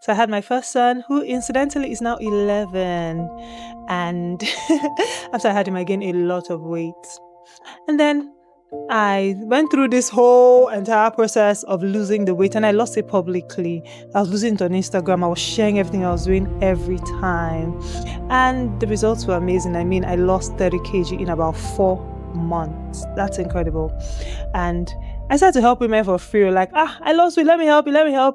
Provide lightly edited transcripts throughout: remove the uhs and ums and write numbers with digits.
So I had my first son, who incidentally is now 11. And after I had him, I gained a lot of weight. And then I went through this whole entire process of losing the weight, and I lost it publicly. I was losing it on Instagram. I was sharing everything I was doing every time. And the results were amazing. I mean, I lost 30 kg in about 4 months. That's incredible. And I started to help women for free. Like, I lost weight. Let me help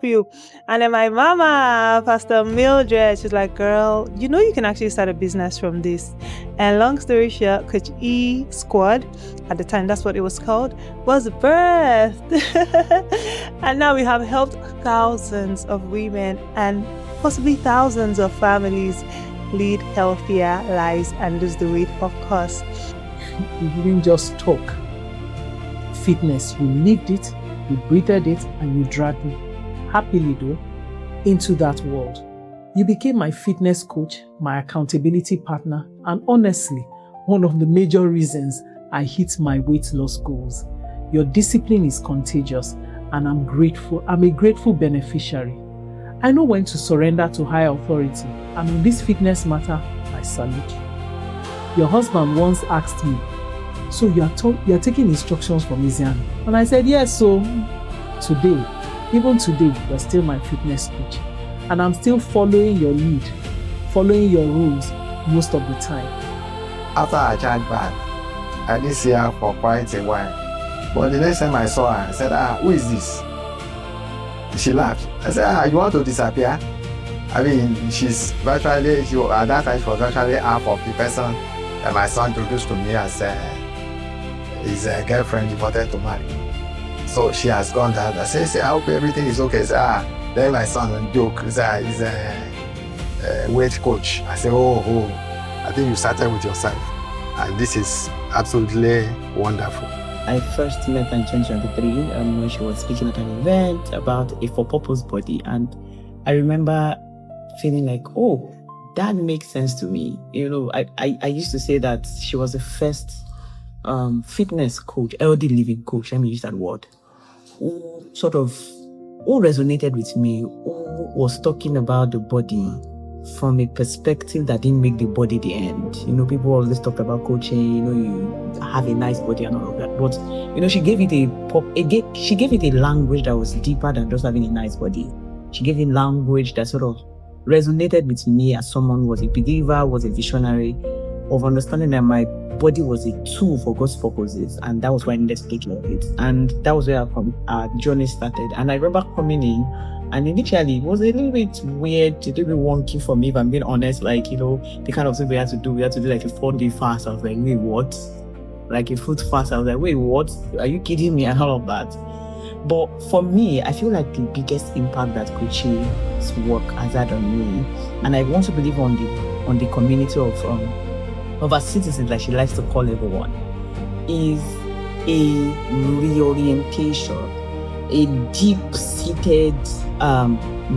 you. And then my mama, Pastor Mildred, she's like, girl, you know you can actually start a business from this. And long story short, Coach E Squad, at the time that's what it was called, was birthed. And now we have helped thousands of women and possibly thousands of families lead healthier lives and lose the weight, of course. You didn't just talk fitness, you lived it, you breathed it, and you dragged me, happily though, into that world. You became my fitness coach, my accountability partner, and honestly, one of the major reasons I hit my weight loss goals. Your discipline is contagious, and I'm grateful. I'm a grateful beneficiary. I know when to surrender to higher authority, and in this fitness matter, I salute you. Your husband once asked me, so you are taking instructions from Ezi-Aha? And I said, yes, so today, even today, you're still my fitness coach. And I'm still following your lead, following your rules most of the time. After I charged back, I didn't see her for quite a while. But the next time I saw her, I said, who is this? She laughed. I said, you want to disappear? I mean, she's virtually, at that time, she was virtually half of the person that my son introduced to me as his girlfriend he wanted to marry. So she has gone down. I say, I hope everything is okay. Then my son joke, he's a weight coach. I say, I think you started with yourself. And this is absolutely wonderful. I first met her in 2023 when she was speaking at an event about a for-purpose body. And I remember feeling like, that makes sense to me. You know, I used to say that she was the first fitness coach, healthy living coach, let me use that word, who resonated with me, who was talking about the body from a perspective that didn't make the body the end. You know, people always talk about coaching, you have a nice body and all of that. But, she gave it a language that was deeper than just having a nice body. She gave it language that sort of resonated with me as someone who was a believer, was a visionary, of understanding that my body was a tool for God's purposes, and that was why I needed to take care of it. And that was where our journey started. And I remember coming in, and initially it was a little bit weird, a little bit wonky for me, if I'm being honest. Like, the kind of thing we had to do like a 4-day fast. I was like, wait, what? Like a food fast. I was like, wait, what? Are you kidding me? And all of that. But for me, I feel like the biggest impact that coaching's work has had on me, and I want to believe on the community of our citizens, like she likes to call everyone, is a reorientation, a deep-seated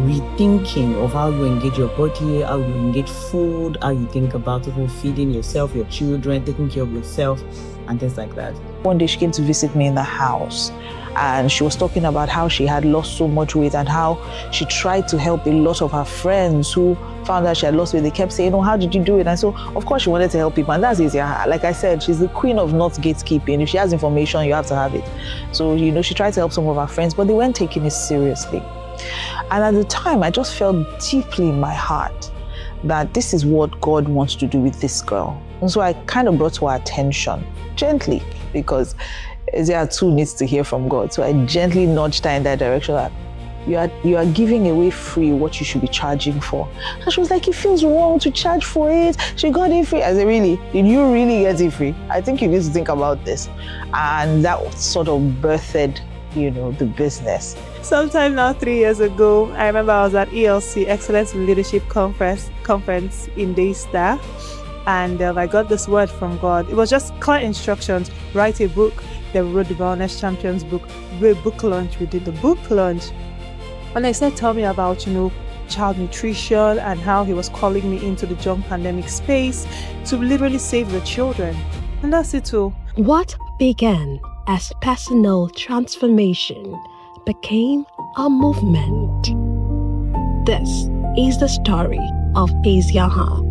rethinking of how you engage your body, how you engage food, how you think about even feeding yourself, your children, taking care of yourself, and things like that. One day she came to visit me in the house, and she was talking about how she had lost so much weight and how she tried to help a lot of her friends who found out she had lost weight. They kept saying, how did you do it? And so, of course, she wanted to help people, and that's Ezi-Aha. Like I said, she's the queen of not gatekeeping. If she has information, you have to have it. So, she tried to help some of her friends, but they weren't taking it seriously. And at the time, I just felt deeply in my heart that this is what God wants to do with this girl. And so I kind of brought to her attention, gently, because Ezi-Aha too needs to hear from God. So I gently nudged her in that direction, that you are giving away free what you should be charging for. And she was like, it feels wrong to charge for it. She got it free. I said, really? Did you really get it free? I think you need to think about this. And that sort of birthed, the business. Sometime now, 3 years ago, I remember I was at ELC, Excellence in Leadership Conference in Daystar. And I got this word from God. It was just clear instructions. Write a book. They wrote the Wellness Champions book. We did a book launch. We did the book launch. And I said, tell me about, child nutrition and how he was calling me into the young pandemic space to literally save the children. And that's it too. What began as personal transformation became a movement. This is the story of Ezi-Aha.